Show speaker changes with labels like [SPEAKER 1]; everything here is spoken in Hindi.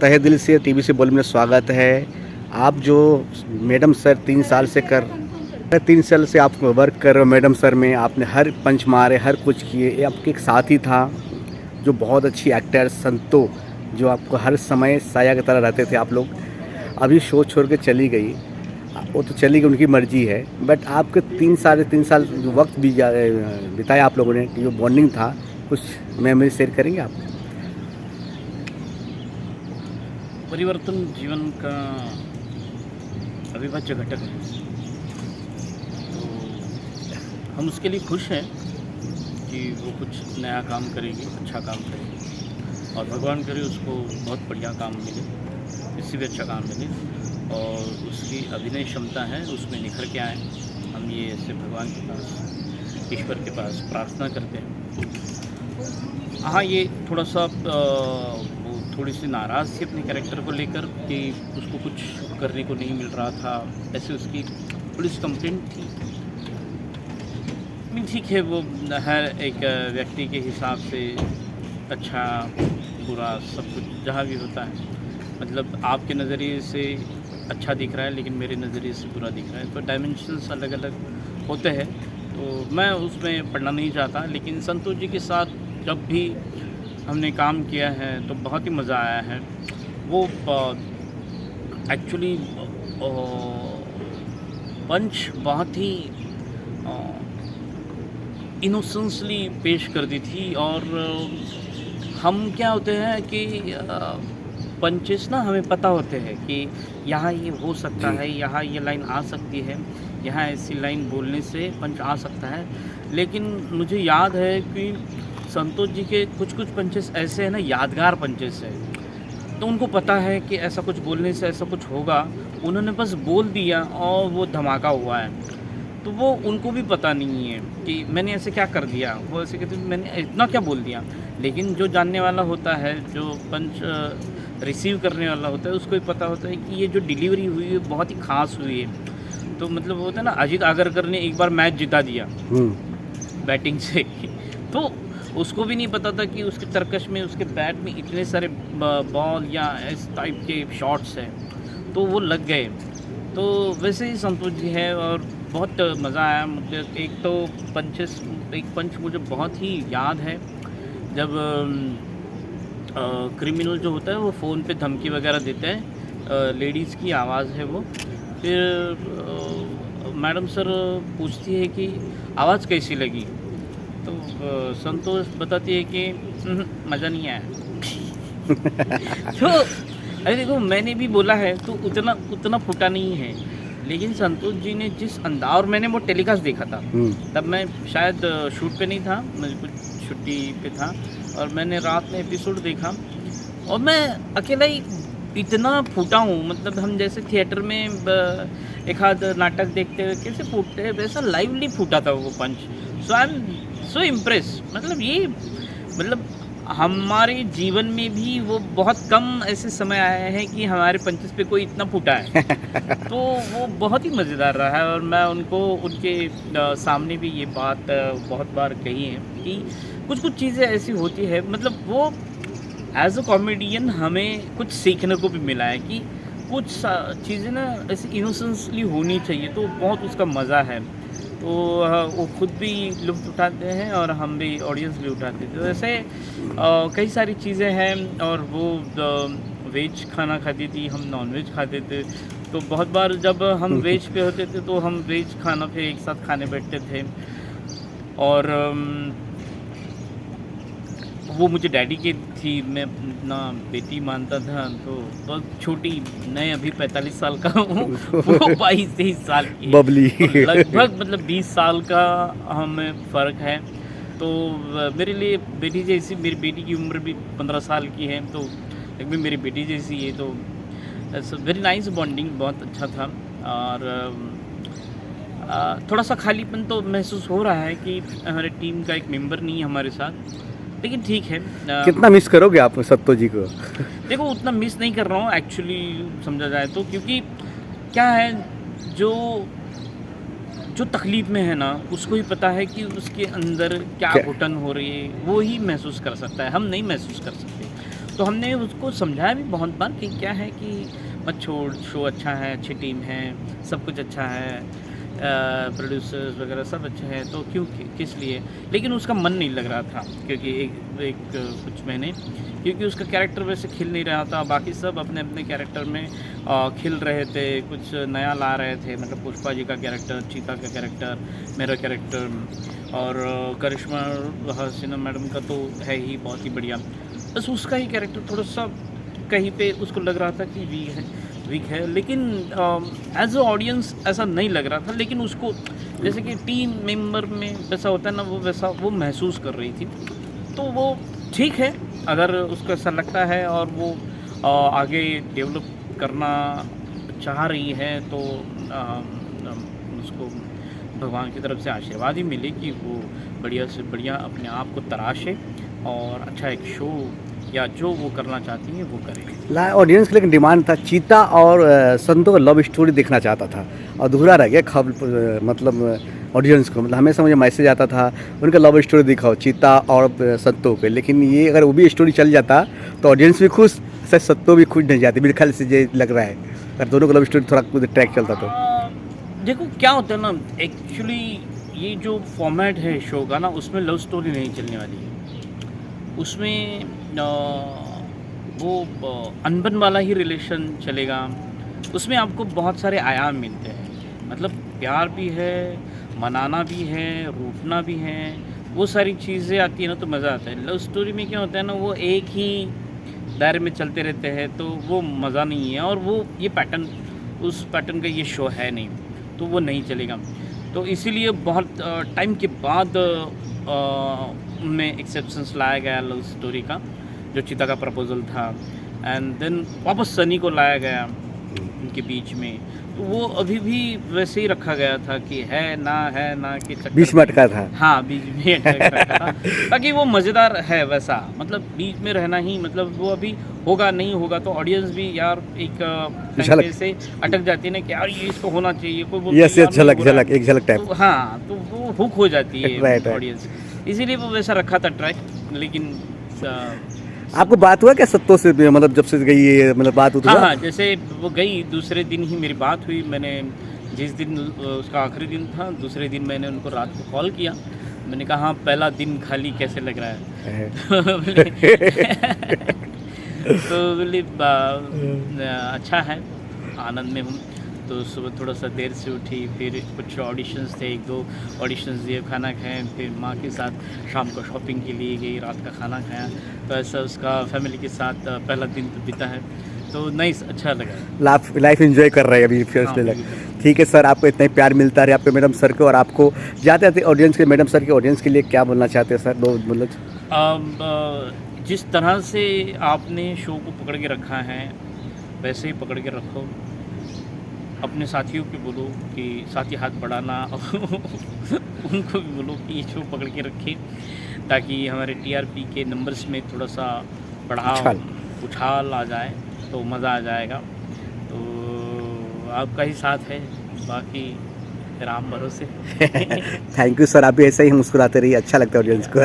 [SPEAKER 1] तहे दिल से टीवी से बोले में स्वागत है। आप जो मैडम सर 3 साल से आप वर्क कर रहे हो मैडम सर में, आपने हर पंच मारे, हर कुछ किए। ये आपके एक साथी था जो बहुत अच्छी एक्टर संतो, जो आपको हर समय साया की तरह रहते थे। आप लोग अभी शो छोड़ के चली गई, वो तो चली गई, उनकी मर्जी है। बट आपके 3 साल जो वक्त भी बिताया आप लोगों ने, जो बॉन्डिंग था, कुछ मेमोरी शेयर करेंगे आप?
[SPEAKER 2] परिवर्तन जीवन का अविभाज्य घटक है। तो हम उसके लिए खुश हैं कि वो कुछ नया काम करेगी, अच्छा काम करेगी, और भगवान करे उसको बहुत बढ़िया काम मिले, इससे भी अच्छा काम मिले, और उसकी अभिनय क्षमता है उसमें निखर के आए। हम ये ऐसे भगवान के पास, ईश्वर के पास प्रार्थना करते हैं। हाँ, ये थोड़ा सा वो थोड़ी सी नाराज़ थी अपने कैरेक्टर को लेकर कि उसको कुछ करने को नहीं मिल रहा था, ऐसे उसकी थोड़ी सी कंप्लेंट थी। ठीक है, वो हर एक व्यक्ति के हिसाब से अच्छा बुरा सब कुछ जहाँ भी होता है, मतलब आपके नज़रिए से अच्छा दिख रहा है लेकिन मेरे नज़रिए से बुरा दिख रहा है, तो डायमेंशंस अलग अलग होते हैं। तो मैं उसमें पढ़ना नहीं चाहता, लेकिन संतोष जी के साथ जब भी हमने काम किया है तो बहुत ही मज़ा आया है। वो एक्चुअली पंच बहुत ही इनोसेंसली पेश कर दी थी। और हम क्या होते हैं कि पंचेस ना हमें पता होते हैं कि यहाँ ये हो सकता
[SPEAKER 1] जी।
[SPEAKER 2] है, यहाँ ये लाइन आ सकती है, यहाँ ऐसी लाइन बोलने से पंच आ सकता है। लेकिन मुझे याद है कि संतोष जी के कुछ कुछ पंचेस ऐसे हैं ना, यादगार पंचेस हैं, तो उनको पता है कि ऐसा कुछ बोलने से ऐसा कुछ होगा, उन्होंने बस बोल दिया और वो धमाका हुआ है। तो वो उनको भी पता नहीं है कि मैंने ऐसे क्या कर दिया, वो ऐसे कहते मैंने इतना क्या बोल दिया। लेकिन जो जानने वाला होता है, जो पंच रिसीव करने वाला होता है, उसको भी पता होता है कि ये जो डिलीवरी हुई है बहुत ही ख़ास हुई है। तो मतलब वो होता है ना, अजीत आगरकर ने एक बार मैच जिता दिया बैटिंग से तो उसको भी नहीं पता था कि उसके तरकश में, उसके बैट में इतने सारे बॉल या इस टाइप के शॉट्स हैं, तो वो लग गए। तो वैसे ही संतोष जी है, और बहुत मज़ा आया मुझे। एक तो एक पंच मुझे बहुत ही याद है, जब क्रिमिनल जो होता है वो फ़ोन पे धमकी वगैरह देता है, लेडीज़ की आवाज़ है वो। फिर मैडम सर पूछती है कि आवाज़ कैसी लगी, तो संतोष बताती है कि मज़ा नहीं आया तो अरे देखो, मैंने भी बोला है तो उतना फूटा नहीं है, लेकिन संतोष जी ने जिस अंदाज, और मैंने वो टेलीकास्ट देखा था, तब मैं शायद शूट पे नहीं था, मैं कुछ छुट्टी पे था, और मैंने रात में एपिसोड देखा, और मैं अकेला ही इतना फूटा हूँ। मतलब हम जैसे थिएटर में एक आध नाटक देखते हुए कैसे फूटते हैं, वैसा लाइवली फूटा था वो पंच। सो आई एम सो इम्प्रेस। मतलब हमारे जीवन में भी वो बहुत कम ऐसे समय आए हैं कि हमारे पंचेस पे कोई इतना फूटा है तो वो बहुत ही मज़ेदार रहा है। और मैं उनको उनके सामने भी ये बात बहुत बार कही है कि कुछ चीज़ें ऐसी होती है, मतलब वो एज अ कॉमेडियन हमें कुछ सीखने को भी मिला है कि कुछ चीज़ें ना ऐसी इनोसेंसली होनी चाहिए, तो बहुत उसका मज़ा है। तो वो खुद भी लुत्फ़ उठाते हैं और हम भी, ऑडियंस भी उठाते थे। तो ऐसे कई सारी चीज़ें हैं। और वो वेज खाना खाती थी, हम नॉन वेज खाते थे, तो बहुत बार जब हम वेज पे होते थे तो हम वेज खाना फिर एक साथ खाने बैठते थे। और वो मुझे डैडी की थी, मैं अपना बेटी मानता था, तो बहुत छोटी, मैं अभी 45 साल का हूँ वो 22-23 साल की है।
[SPEAKER 1] बबली
[SPEAKER 2] तो लगभग मतलब 20 साल का हमें फ़र्क है। तो मेरे लिए बेटी जैसी, मेरी बेटी की उम्र भी 15 साल की है, तो लगभग मेरी बेटी जैसी है। तो इट्स वेरी नाइस बॉन्डिंग, बहुत अच्छा था। और थोड़ा सा खालीपन तो महसूस हो रहा है कि हमारे टीम का एक मेंबर नहीं है हमारे साथ, लेकिन ठीक है।
[SPEAKER 1] कितना मिस करोगे आप सत्तो जी को?
[SPEAKER 2] देखो, उतना मिस नहीं कर रहा हूँ एक्चुअली, समझा जाए तो, क्योंकि क्या है, जो जो तकलीफ़ में है ना, उसको ही पता है कि उसके अंदर क्या घुटन हो रही है, वो ही महसूस कर सकता है, हम नहीं महसूस कर सकते। तो हमने उसको समझाया भी बहुत बार कि क्या है कि मत छोड़, शो अच्छा है, अच्छी टीम है, सब कुछ अच्छा है, प्रोड्यूसर्स वगैरह सब अच्छे हैं, तो क्यों किस लिए। लेकिन उसका मन नहीं लग रहा था क्योंकि एक कुछ महीने, क्योंकि उसका कैरेक्टर वैसे खिल नहीं रहा था। बाकी सब अपने अपने कैरेक्टर में खिल रहे थे, कुछ नया ला रहे थे। मतलब पुष्पा जी का कैरेक्टर, चीता का कैरेक्टर, मेरा कैरेक्टर और करिश्मा हसीना मैडम का तो है ही बहुत ही बढ़िया। बस उसका ही कैरेक्टर थोड़ा सा कहीं पे उसको लग रहा था कि वीक है। लेकिन एज अ ऑडियंस ऐसा नहीं लग रहा था, लेकिन उसको जैसे कि टीम मेंबर में वैसा होता है ना, वो वैसा वो महसूस कर रही थी। तो वो ठीक है, अगर उसको ऐसा लगता है और वो आगे डेवलप करना चाह रही है तो उसको भगवान की तरफ से आशीर्वाद ही मिले कि वो बढ़िया से बढ़िया अपने आप को तराशे और अच्छा एक शो या जो वो करना चाहती है वो करे।
[SPEAKER 1] ऑडियंस के लिए डिमांड था चीता और संतों का लव स्टोरी देखना चाहता था, अधूरा रह गया मतलब ऑडियंस को। मतलब हमेशा मुझे मैसेज आता था उनका लव स्टोरी दिखाओ चीता और संतों पे, लेकिन ये अगर वो भी स्टोरी चल जाता तो ऑडियंस भी खुश, शायद संतों भी खुश नहीं जाती। मेरे ख्याल से ये लग रहा है अगर दोनों का लव स्टोरी थोड़ा कुछ ट्रैक चलता तो।
[SPEAKER 2] देखो क्या होता है ना, एक्चुअली ये जो फॉर्मेट है शो का ना, उसमें लव स्टोरी नहीं चलने वाली है। उसमें वो अनबन वाला ही रिलेशन चलेगा। उसमें आपको बहुत सारे आयाम मिलते हैं, मतलब प्यार भी है, मनाना भी है, रूठना भी है, वो सारी चीज़ें आती है ना तो मज़ा आता है। लव स्टोरी में क्या होता है ना, वो एक ही दायरे में चलते रहते हैं तो वो मज़ा नहीं है, और वो ये पैटर्न उस पैटर्न का ये शो है नहीं, तो वो नहीं चलेगा। तो इसीलिए बहुत टाइम के बाद में एक्सेप्शंस लाया गया लव स्टोरी का, जो चीता का प्रपोजल था, एंड देन वापस सनी को लाया गया उनके बीच में। तो वो अभी भी वैसे ही रखा गया था कि है ना कि
[SPEAKER 1] बीच में अटका था।
[SPEAKER 2] हाँ, बीच में अटका रखा था ताकि वो मज़ेदार है वैसा, मतलब बीच में रहना ही, मतलब वो अभी होगा नहीं होगा तो ऑडियंस भी यार एक टाइम पे से अटक जाती है ना कि यार ये इसको होना चाहिए, कोई बोलता है
[SPEAKER 1] यस
[SPEAKER 2] यार नहीं हो रहा है।
[SPEAKER 1] झलक एक झलक टाइप।
[SPEAKER 2] तो हाँ, तो वो हुक हो जाती है
[SPEAKER 1] Right.
[SPEAKER 2] ऑडियंस, इसीलिए वो वैसा रखा था ट्रैक। लेकिन
[SPEAKER 1] आपको बात हुआ क्या सत्तों से, मतलब जब से गई ये मतलब बात हुई?
[SPEAKER 2] हाँ, जैसे वो गई दूसरे दिन ही मेरी बात हुई। मैंने जिस दिन उसका आखिरी दिन था, दूसरे दिन मैंने उनको रात को कॉल किया। मैंने कहा हाँ, पहला दिन खाली कैसे लग रहा है? तो बोले अच्छा है, आनंद में हूँ। तो सुबह थोड़ा सा देर से उठी, फिर कुछ ऑडिशंस थे, 1-2 ऑडिशंस दिए, खाना खाएं, फिर माँ के साथ शाम को शॉपिंग के लिए गई, रात का खाना खाया। तो ऐसा उसका फैमिली के साथ पहला दिन तो बीता है, तो नाइस, अच्छा लगा।
[SPEAKER 1] लाइफ एंजॉय कर रहे हैं अभी फर्स्ट
[SPEAKER 2] हाँ,
[SPEAKER 1] लग। ठीक है सर, आपको इतना ही प्यार मिलता रहे आपके मैडम सर को, और आपको जाते जाते ऑडियंस के मैडम सर के ऑडियंस के लिए क्या बोलना चाहते हैं सर? दो मतलब
[SPEAKER 2] जिस तरह से आपने शो को पकड़ के रखा है वैसे ही पकड़ के रखो। अपने साथियों को बोलो कि साथी हाथ बढ़ाना उनको भी बोलो कि ये शो पकड़ के रखें, ताकि हमारे टीआरपी के नंबर्स में थोड़ा सा बढ़ाव उछाल आ जाए तो मज़ा आ जाएगा। तो आपका ही साथ है, बाकी राम भरोसे।
[SPEAKER 1] थैंक यू सर, आप भी ऐसे ही मुस्कुराते रहिए, अच्छा लगता है ऑडियंस को।